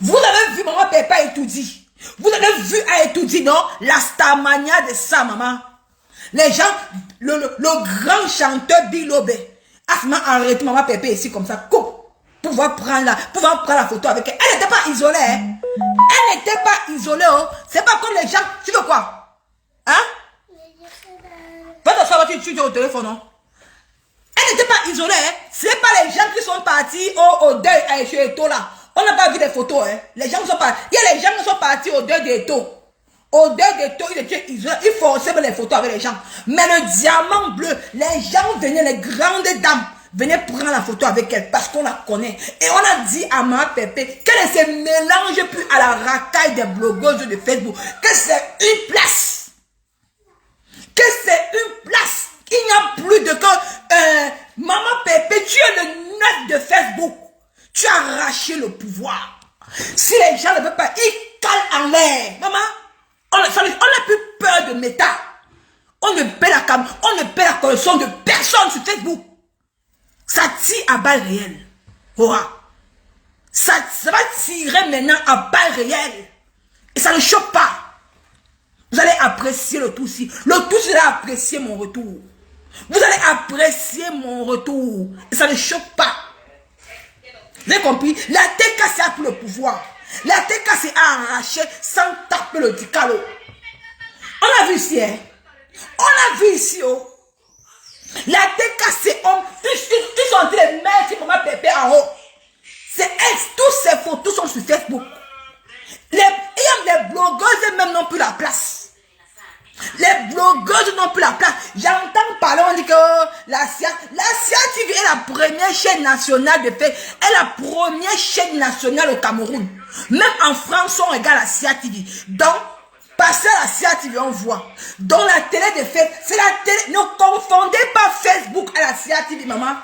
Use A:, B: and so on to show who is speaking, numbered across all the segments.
A: Vous avez vu maman Pépé étudier. Vous avez vu à étudier, non? La starmania de ça, maman. Les gens, le grand chanteur Bilobé. Asma arrête maman Pépé ici comme ça. Pour pouvoir prendre la photo avec elle. Elle n'était pas isolée. Hein? Elle n'était pas isolée. Oh. C'est pas comme les gens. Tu veux quoi? Hein? Va t'asseoir, tu es au téléphone, non? Elle n'était pas isolée. Hein? Ce n'est pas les gens qui sont partis au deuil chez Eto là. On n'a pas vu des photos. Hein? Les gens sont partis. Il y a les gens qui sont partis au deuil d'Eto. Au deuil d'Eto, il était isolé. Il forçait les photos avec les gens. Mais le diamant bleu, les gens venaient, les grandes dames venaient prendre la photo avec elle parce qu'on la connaît. Et on a dit à ma Pépé qu'elle ne se mélange plus à la racaille des blogueuses de Facebook. Que c'est une place. Que c'est une place. Il n'y a plus de que maman Pépé, tu es le net de Facebook. Tu as arraché le pouvoir. Si les gens ne veulent pas, ils calent en l'air. Maman, on n'a plus peur de méta. On ne paie la cam, on ne paie la connexion de personne sur Facebook. Ça tire à balles réelles. Oh, ça va tirer maintenant à balles réelles. Et ça ne choque pas. Vous allez apprécier le tout si. Le tout, c'est apprécier mon retour. Vous allez apprécier mon retour. Et ça ne choque pas. Vous avez compris? La TK, c'est pour le pouvoir. La TK, c'est arraché sans taper le dicalo. On a vu ici, hein? On a vu ici, oh. La TK, c'est homme. Ils sont en train de mettre pour ma Pépé en haut. C'est elle. Toutes ces photos sont sur Facebook. Les blogueuses même n'ont plus la place. Les blogueuses n'ont plus la place. J'entends parler, on dit que la SIA TV est la première chaîne nationale de fait. Elle est la première chaîne nationale au Cameroun. Même en France, on regarde la SIA TV. Donc, passer à la SIA TV, on voit. Donc, la télé de fait, c'est la télé. Ne confondez pas Facebook à la SIA TV, maman.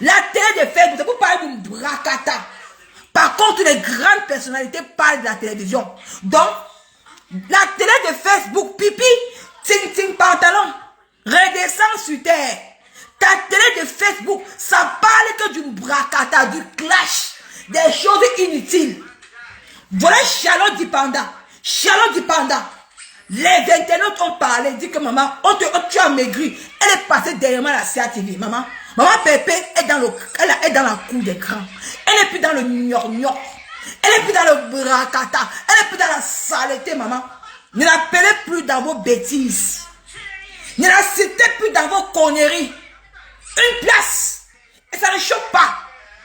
A: La télé de Facebook, c'est pour parler d'une bracata. Par contre, les grandes personnalités parlent de la télévision. Donc, la télé de Facebook, pipi, ting pantalon, redescends sur terre. Ta télé de Facebook, ça parle que du bracata, du clash, des choses inutiles. Voilà Charlotte Dipanda. Charlotte Dipanda. Les internautes ont parlé, dit que maman, tu as maigri. Elle est passée derrière moi à la CATV, maman. Maman Pépé est dans la cour d'écran. Elle n'est plus dans le gnorgnon. Elle n'est plus dans le bracata. Elle n'est plus dans la saleté, maman. Ne l'appelez plus dans vos bêtises. Ne la citez plus dans vos conneries. Une place. Et ça ne choque pas.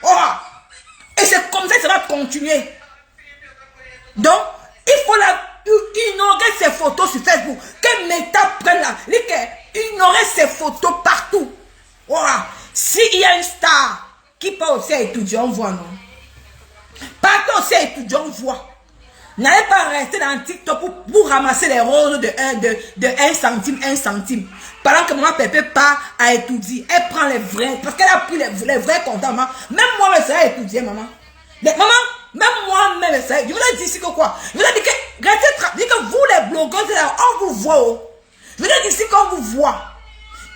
A: Oh. Et c'est comme ça que ça va continuer. Donc, il faut ignorer ces photos sur Facebook. Que Meta prenne la... Ignorer ces photos partout. Oh. S'il y a une star qui part aussi à étudier, on voit, non? Partout aussi à étudier, on voit. N'allez pas rester dans TikTok pour ramasser les roses de 1 centime, 1 centime. Pendant que maman Pépé part à étudier, elle prend les vrais, parce qu'elle a pris les vrais comptants, maman. Même moi, je serai étudier, maman. Maman, même moi-même, je serai. Je vous ai dit ici que quoi? Je vous ai dit que, dit que vous, les blogueurs, on vous voit. Oh. Je vous ai dit ici qu'on vous voit.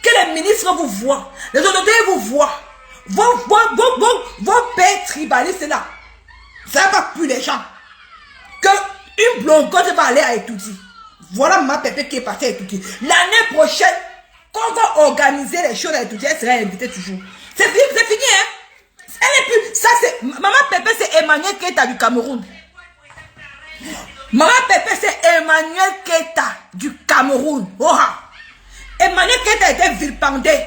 A: Que les ministres vous voient. Les autorités vous voient. Vos pères tribalistes là. Ça ne va pas plus les gens. Que une blogueuse va aller à étudier. Voilà ma Pépé qui est partie à étudier. L'année prochaine, quand on va organiser les choses à étudier, elle sera invitée toujours. C'est fini, hein? Elle est plus. Ça, c'est. Maman Pépé, c'est Emmanuel Keita du Cameroun. Maman Pépé, c'est Emmanuel Keita du Cameroun. Oh. Emmanuel Keita était vilipendé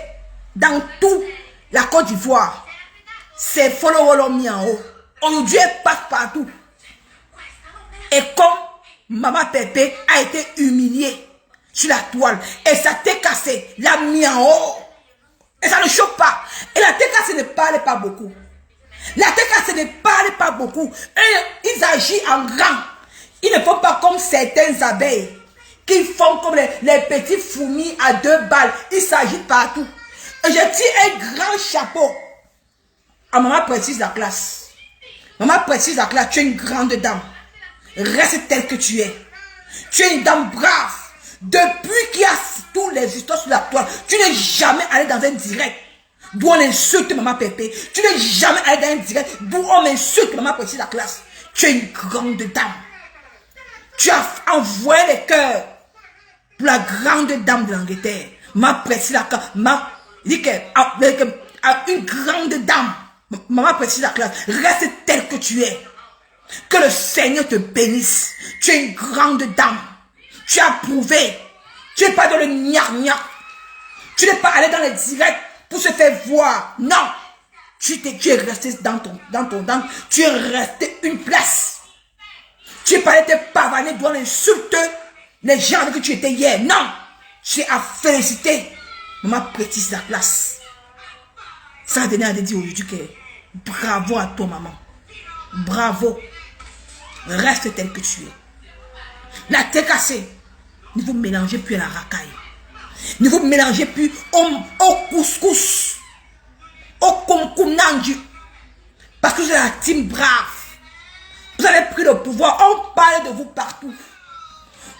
A: dans toute la Côte d'Ivoire. C'est Follow mis en haut. Aujourd'hui, elle passe partout. Et comme maman Pépé a été humiliée sur la toile, et ça t'est cassé, l'a mis en haut. Et ça ne choque pas. Et la tête cassée ne parle pas beaucoup. La tête cassée ne parle pas beaucoup. Et ils agissent en grand. Ils ne font pas comme certaines abeilles qui font comme les petits fourmis à 2 balles. Ils s'agitent partout. Et je tire un grand chapeau à maman précise la classe. Maman précise la classe, tu es une grande dame. Reste telle que tu es. Tu es une dame brave. Depuis qu'il y a tous les histoires sur la toile, tu n'es jamais allé dans un direct d'où on insulte maman Pépé. Tu n'es jamais allé dans un direct d'où on insulte maman précise la classe. Tu es une grande dame. Tu as envoyé les cœurs pour la grande dame de l'Angleterre. Ma Priscilla, dit que une grande dame, maman Priscilla, reste telle que tu es. Que le Seigneur te bénisse. Tu es une grande dame. Tu as prouvé. Tu n'es pas dans le gna-gna. Tu n'es pas allé dans les directs pour se faire voir. Non. Tu es resté tu es resté une place. Tu n'es pas allé te pavaner devant l'insulte les gens avec qui tu étais hier. Non. Tu as félicité. Maman précise la place. Ça a donné à te dire aujourd'hui que bravo à toi, maman. Bravo. Reste tel que tu es. La tête cassée. Ne vous mélangez plus à la racaille. Ne vous mélangez plus au couscous. Au concomnangi. Parce que vous êtes la team brave. Vous avez pris le pouvoir. On parle de vous partout.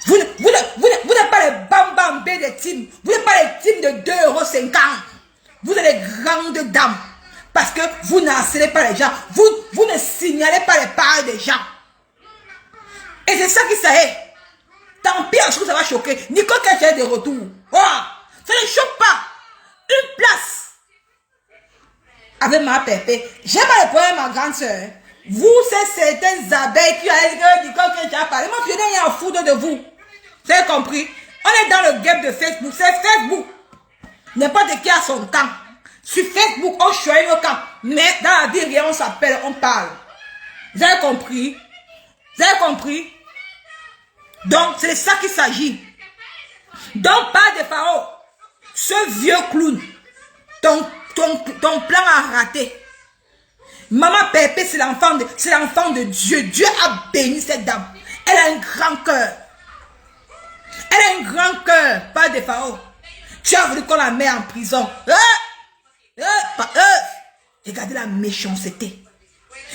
A: Vous n'êtes pas les bambambés des teams. Vous n'êtes pas les teams de 2,50 €. Vous êtes les grandes dames. Parce que vous n'harcelez pas les gens. Vous ne signalez pas les parts des gens. Et c'est ça qui ça est. Tant pis, je trouve que ça va choquer. Nicole Kech est de retour. Oh, ça ne choque pas. Une place. Avec ma pépé. J'ai pas le problème, ma grande soeur. Vous, c'est certaines abeilles qui ont dit que Nicole Kech a parlé. Moi, je n'ai rien à foutre de vous. Vous avez compris? On est dans le game de Facebook. C'est Facebook. N'importe qui a son temps. Sur Facebook, on choisit nos camps. Mais dans la vie, rien, on s'appelle, on parle. Vous avez compris? Vous avez compris? Donc, c'est de ça qu'il s'agit. Donc, pas de Pharaon. Ce vieux clown, ton plan a raté. Maman Pépé, c'est l'enfant de Dieu. Dieu a béni cette dame. Elle a un grand cœur. Elle a un grand cœur, pas de Pharaon. Tu as voulu qu'on la mette en prison. Regardez la méchanceté.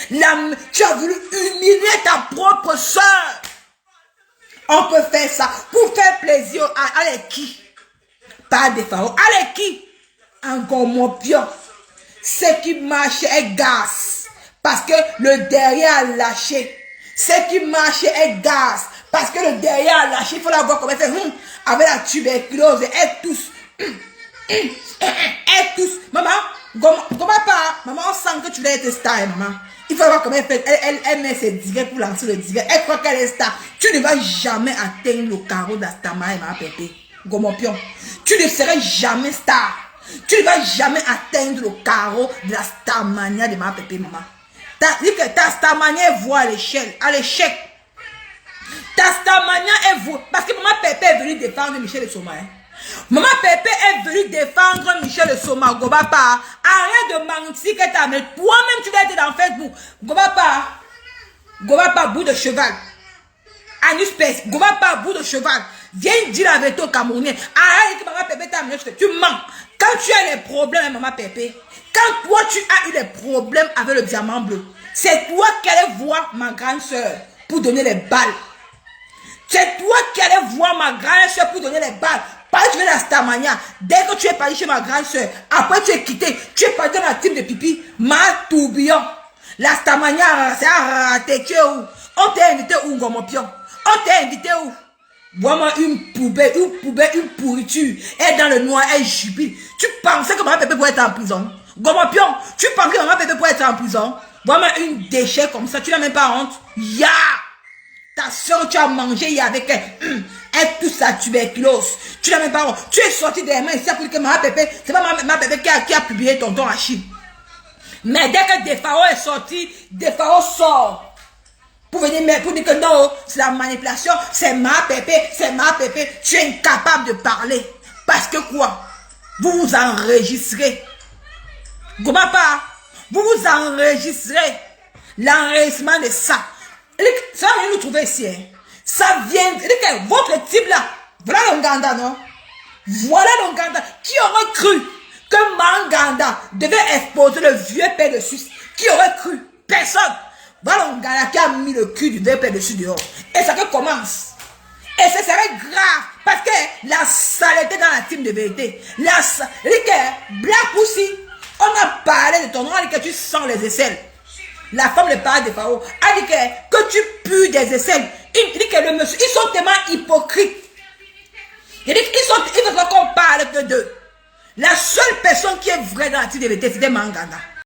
A: Tu as voulu humilier ta propre soeur. On peut faire ça pour faire plaisir à qui? Pas des pharaons. À qui? Un gomopion. Ce qui marche est gaz. Parce que le derrière a lâché. Ce qui marche est gaz. Parce que le derrière a lâché. Il faut la voir comment elle fait. Avec la tuberculose. Elle tousse. Elle tousse. Maman, maman, on sent que tu dois être star, maman. Il faut voir comment elle fait. Elle met ses directs pour lancer le direct. Elle croit qu'elle est star. Tu ne vas jamais atteindre le carreau d'Astama et ma pépé. Gomopion. Tu ne serais jamais star. Tu ne vas jamais atteindre le carreau de la starmania de ma pépé, maman. Ta starmania est voie à l'échelle. À l'échec. Ta starmania est voie. Parce que maman pépé est venue défendre Michel de Soma. Hein. Maman Pépé est venue défendre Michel de Soma. Gobapa, arrête de mentir que t'as amené. Toi-même, tu vas être dans Facebook. Gobapa, bout de cheval. Anus Pes, Gobapa, bout de cheval. Viens dire la vérité au Camerounais. Arrête que maman Pépé t'a amené. Tu mens. Quand tu as les problèmes, maman Pépé, quand toi, tu as eu les problèmes avec le diamant bleu, c'est toi qui allais voir ma grande soeur pour donner les balles. C'est toi qui allais voir ma grande soeur pour donner les balles. Parce que tu veux la Starmania. Dès que tu es parti chez ma grande soeur, après tu es quitté, tu es parti dans la team de pipi, ma tourbillon. La Starmania, c'est à rater. Tu es où? On t'a invité où, Gomopion? On t'a invité où? Vois-moi une poubelle, une pourriture. Elle est dans le noir, elle jubile. Tu pensais que maman Pépé pourrait être en prison? Gomopion, tu pensais que maman Pépé pourrait être en prison? Vois-moi une déchet comme ça, tu n'as même pas honte? Ya! Ta soeur, tu as mangé hier avec elle. Elle touche sa tuberculose. Tu n'as même pas honte. Tu es sorti des mains ici pour dire que maman Pépé, c'est pas maman Pépé qui a publié tonton Achille. Mais dès que Defao est sorti, Defao sort. Pour venir pour dire que non, c'est la manipulation, c'est ma Pépé, c'est ma Pépé. Tu es incapable de parler. Parce que quoi? Vous vous enregistrez. Gomapa, vous vous enregistrez. L'enregistrement de ça. Ça va nous trouver ici. Hein. Ça vient, votre type là, voilà l'Onganda, non? Voilà l'Onganda. Qui aurait cru que Manganda devait exposer le vieux père de Suisse? Qui aurait cru? Personne. Voilà l'Onganda qui a mis le cul du vieux père de Suisse dehors. Et ça que commence. Et ce serait grave. Parce que la saleté dans la team de vérité. Black Pussy, on a parlé de ton nom que tu sens les aisselles. la femme le parle de Pharaon, a dit que tu pues des aisselles. Il dit que le monsieur, ils sont tellement hypocrites. Il dit qu'ils veulent qu'on parle que d'eux. La seule personne qui est vraie dans la tête de l'été, c'est des Manganga.